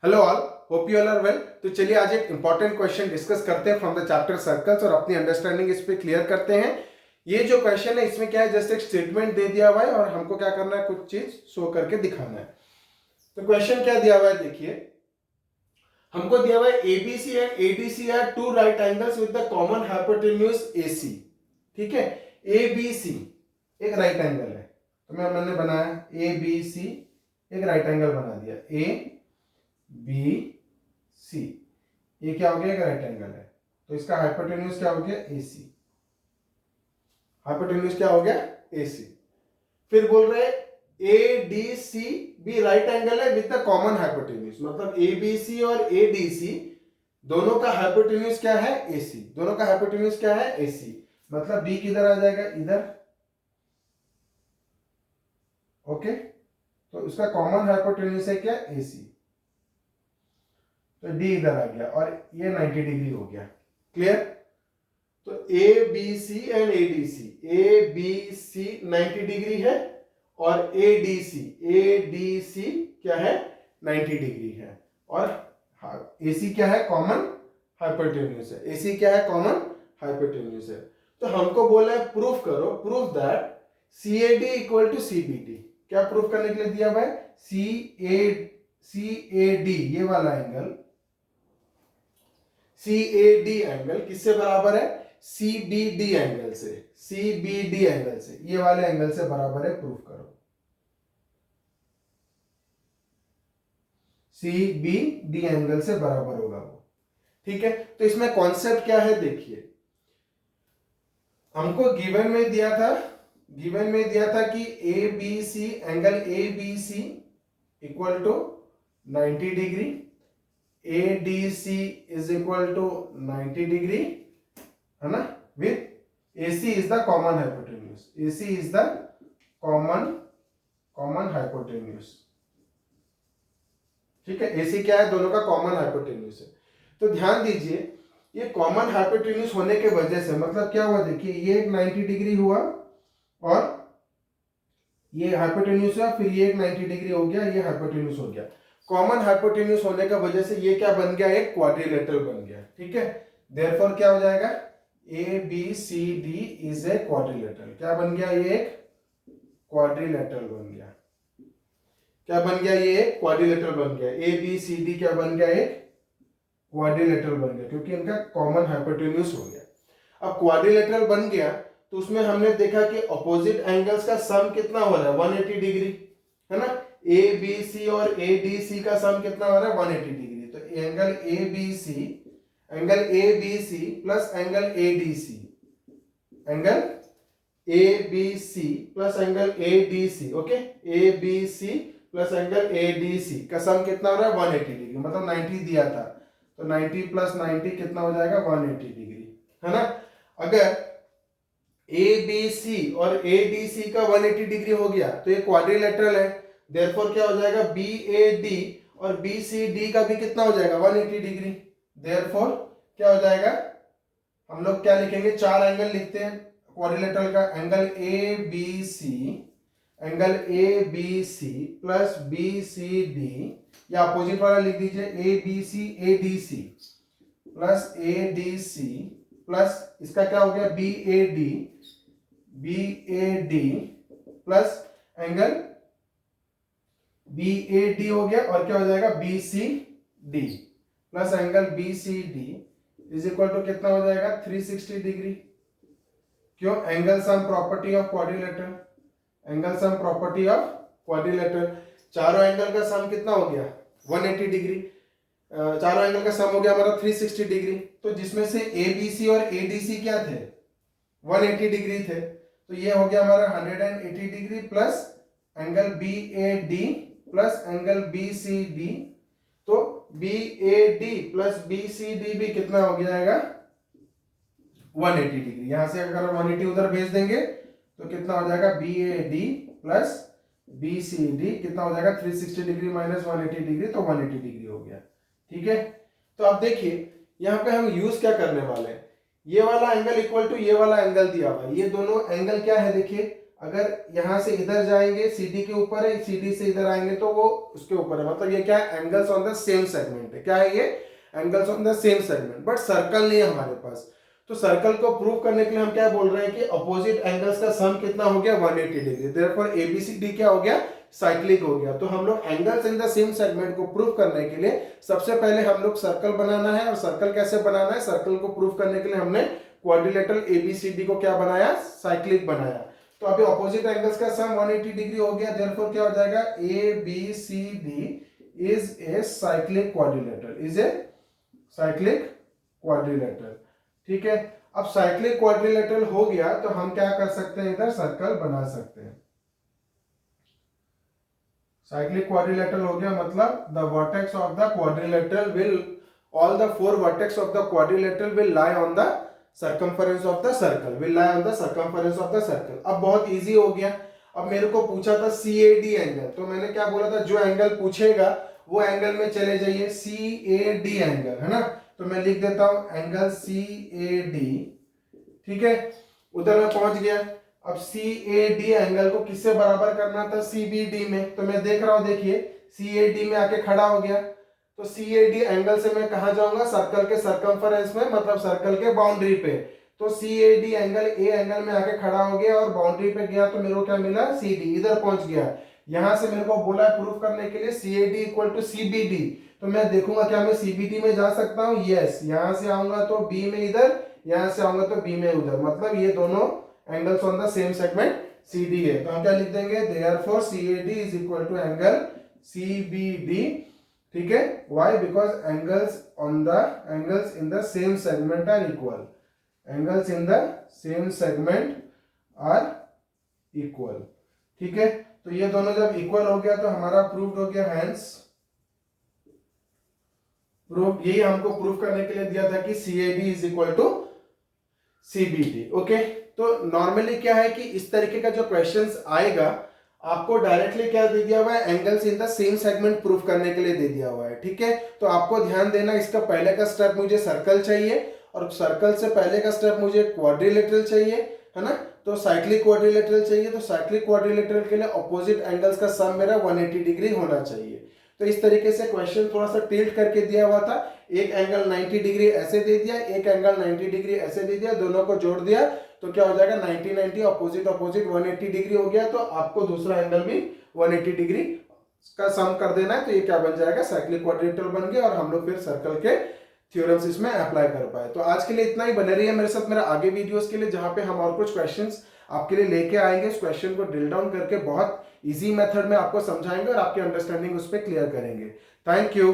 Hello all, hope you all are well. तो चलिए आज एक इंपॉर्टेंट क्वेश्चन डिस्कस करते हैं फ्रॉम द चैप्टर सर्कल्स और अपनी अंडरस्टैंडिंग इस पे क्लियर करते हैं। ये जो क्वेश्चन है इसमें क्या है, जस्ट एक स्टेटमेंट दे दिया हुआ है और हमको क्या करना है, कुछ चीज शो करके दिखाना है। तो क्वेश्चन क्या दिया हुआ है देखिए, हमको दिया हुआ है ABC and ADC are two right angles with the common hypotenuse AC. ठीक है, एबीसी एक राइट एंगल है, तो मैंने बनाया एबीसी, एक राइट एंगल बना दिया ए बी सी। ये क्या हो गया, एक राइट एंगल है, तो इसका हाइपोटेन्यूज क्या हो गया, एसी। हाइपोटेन्यूज क्या हो गया, एसी। फिर बोल रहे ए डी सी भी राइट एंगल है विद द कॉमन हाइपोटेन्यूज, मतलब ए बी सी और ए डी सी दोनों का हाइपोटेन्यूज क्या है, एसी। दोनों का हाइपोटेन्यूज क्या है, एसी। मतलब बी किधर आ जाएगा, इधर। ओके, तो इसका कॉमन हाइपोटेन्यूज है क्या, एसी। तो डी इधर आ गया और ये 90 डिग्री हो गया। क्लियर। तो A B C and A D C, A B C 90 degree है और ए डी सी क्या है, 90 डिग्री है। और एसी क्या है, कॉमन हाइपोटेन्यूज है। एसी क्या है, कॉमन हाइपोटेन्यूज है। तो हमको बोला है प्रूफ करो, proof that C A D equal to C B D. क्या प्रूफ करने के लिए दिया हुआ है, सी ए डी ये वाला angle, C A D angle किससे बराबर है, सी बी डी एंगल से। सी बी डी एंगल से, ये वाले एंगल से बराबर है, प्रूफ करो। सी बी डी एंगल से बराबर होगा वो। ठीक है, तो इसमें कॉन्सेप्ट क्या है देखिए, हमको गिवन में दिया था कि A B C, angle A B C equal to 90 degree, A D C is equal to 90 degree, है ना, with AC is the common hypotenuse. AC is the common hypotenuse. ठीक है, AC क्या है, दोनों का कॉमन हाइपोटेन्यूज है। तो ध्यान दीजिए, ये कॉमन हाइपोटेन्यूज होने के वजह से मतलब क्या हुआ देखिए, ये एक 90 डिग्री हुआ और ये हाइपोटेन्यूज हुआ, फिर ये एक 90 डिग्री हो गया, ये हाइपोटेन्यूज हो गया। कॉमन हाइपोटेन्यूज होने का वजह से ये क्या बन गया, एक क्वाड्रिलेटरल बन गया। ठीक है, देयरफॉर क्या हो जाएगा, A B C D is a quadrilateral. क्या बन गया, ये एक क्वाड्रिलेटरल बन गया। क्या बन गया, ये एक क्वाड्रिलेटरल बन गया। ए बी सी डी क्या बन गया, एक क्वाड्रिलेटरल बन गया, क्योंकि इनका कॉमन हाइपोटेन्यूज हो गया। अब क्वाड्रिलेटरल बन गया तो उसमें हमने देखा कि ऑपोजिट एंगल्स का सम कितना हो रहा है, 180 डिग्री, है ना। ए बी सी और ए डी सी का सम कितना हो रहा है, 180 डिग्री। तो angle A B C plus angle A D C, angle A B C plus angle A D C. Okay, A B C plus angle A D C का sum कितना हो रहा है, 180 डिग्री। मतलब 90 दिया था, तो 90 प्लस 90 कितना हो जाएगा, 180 डिग्री, है ना। अगर ए बी सी और ए डी सी का 180 डिग्री हो गया तो ये क्वाड्रिलेटरल है, देयरफॉर क्या हो जाएगा, बी ए डी और बी सी डी का भी कितना हो जाएगा, 180 डिग्री। देयरफॉर क्या हो जाएगा, हम लोग क्या लिखेंगे, चार एंगल लिखते हैं क्वाड्रिलेटरल का। Angle A B C plus B C D, या अपोजिट वाला लिख दीजिए, A B C A D C plus A D C plus इसका क्या हो गया, B A D plus angle B A D हो गया, और क्या हो जाएगा, B C D plus angle B C D is equal to कितना हो जाएगा, 360 डिग्री। क्यों, angle sum property of quadrilateral, angle sum property of quadrilateral. चारों एंगल का सम कितना हो गया, 180 डिग्री। चारों एंगल का सम हो गया हमारा 360 डिग्री। तो जिसमें से ए बी सी और ए डी सी क्या थे, 180 डिग्री थे, तो ये हो गया हमारा 180 degree plus angle B A D plus angle B C D. तो B A D plus B C D भी कितना हो जाएगा, 180 डिग्री। यहां से अगर 180 उधर भेज देंगे तो कितना हो जाएगा, B A D plus B C D कितना हो जाएगा, 360 डिग्री माइनस 180 डिग्री, तो 180 डिग्री हो गया। ठीक है, तो अब देखिए यहां पे हम यूज क्या करने वाले हैं, ये वाला एंगल इक्वल टू ये वाला एंगल दिया हुआ है। ये दोनों एंगल क्या है देखिए, अगर यहाँ से इधर जाएंगे CD के ऊपर है, CD से इधर आएंगे तो वो उसके ऊपर है, मतलब ये क्या है, angles on the same segment है। क्या है ये, angles on the same segment. But circle नहीं है हमारे पास, तो सर्कल को प्रूव करने के लिए हम क्या बोल रहे हैं कि अपोजिट एंगल्स का सम कितना हो गया, 180 डिग्री। देयरफॉर ABCD क्या हो गया, साइक्लिक हो गया। तो हम लोग angles in the same segment को प्रूव करने के लिए सबसे पहले हम लोग सर्कल बनाना है। और सर्कल कैसे बनाना है, सर्कल को प्रूव करने के लिए हमने क्वाड्रिलेटरल ABCD को क्या बनाया, साइक्लिक बनाया। तो अभी ऑपोजिट एंगल्स का सम 180 डिग्री हो गया, देयरफॉर क्या हो जाएगा, ABCD is a cyclic quadrilateral, is a cyclic quadrilateral. ठीक है, अब साइक्लिक क्वाड्रिलेटरल हो गया तो हम क्या कर सकते हैं, इधर सर्कल बना सकते हैं। साइक्लिक क्वाड्रिलेटरल हो गया, मतलब the vertex of the quadrilateral will, all the 4 vertex of the quadrilateral will lie on the circumference of the circle, will lie on the circumference of the circle. अब बहुत easy हो गया। अब मेरे को पूछा था CAD एंगल, तो मैंने क्या बोला था, जो एंगल पूछेगा वो एंगल में चले जाइए, CAD एंगल है ना। तो मैं लिख देता हूं एंगल CAD, ठीक है, उधर मैं पहुंच गया। अब CAD एंगल को किससे बराबर करना था, CBD में। तो मैं देख रहा हूं, देखिए CAD में आके खड़ा हो गया। तो CAD एंगल से मैं कहा जाऊंगा, सर्कल के सर्कमफरेंस में, मतलब सर्कल के बाउंड्री पे। तो CAD एंगल A एंगल में आके खड़ा हो गया और बाउंड्री पे गया, तो मेरे को क्या मिला, CD, इधर पहुंच गया। यहां से मेरे को बोला है प्रूफ करने के लिए CAD इक्वल टू CBD। तो मैं देखूंगा क्या मैं CBD में जा सकता हूं, यस। यहां से आऊंगा तो B में इधर, यहां से आऊंगा तो B में उधर, मतलब ये दोनों angles on the same segment CD है। तो हम क्या लिख देंगे, therefore CAD is equal to angle CBD। ठीक है, why, because angles in the same segment are equal, angles in the same segment are equal. ठीक है, तो ये दोनों जब इक्वल हो गया तो हमारा प्रूव्ड हो गया, हैंस प्रूफ। यही हमको प्रूफ करने के लिए दिया था कि CAD is equal to CBD। Okay, तो नॉर्मली क्या है कि इस तरीके का जो क्वेश्चंस आएगा, आपको डायरेक्टली क्या दे दिया हुआ है, angles in the same segment proof करने के लिए दे दिया हुआ है। ठीक है, तो आपको ध्यान देना, इसका पहले का स्टेप मुझे सर्कल चाहिए, और सर्कल से पहले का स्टेप मुझे क्वाड्रिलेटरल चाहिए, है ना। तो साइक्लिक क्वाड्रिलेटरल चाहिए, तो साइक्लिक क्वाड्रिलेटरल के लिए ऑपोजिट एंगल्स का सम मेरा 180 डिग्री होना चाहिए। तो इस तरीके से क्वेश्चन थोड़ा सा टिल्ट करके दिया हुआ था। एक एंगल 90 डिग्री ऐसे दे दिया, एक एंगल 90 डिग्री ऐसे दे दिया, दोनों को जोड़ दिया तो क्या हो जाएगा, 90 90 ऑपोजिट ऑपोजिट 180 डिग्री हो गया। तो आपको दूसरा एंगल भी 180 डिग्री का सम कर देना है, तो ये क्या बन जाएगा, साइक्लिक क्वाड्रिलेटरल बन गया। और हम लोग फिर सर्कल के थ्योरम्स इसमें अप्लाई कर पाए। तो आज के लिए इतना ही, बने रहिए मेरे साथ मेरा आगे वीडियोस के लिए, जहां पे हम और कुछ क्वेश्चंस आपके लिए लेके आएंगे। उस क्वेश्चन को ड्रिल डाउन करके बहुत इजी मेथड में आपको समझाएंगे और आपकी अंडरस्टैंडिंग उस पर क्लियर करेंगे। Thank you.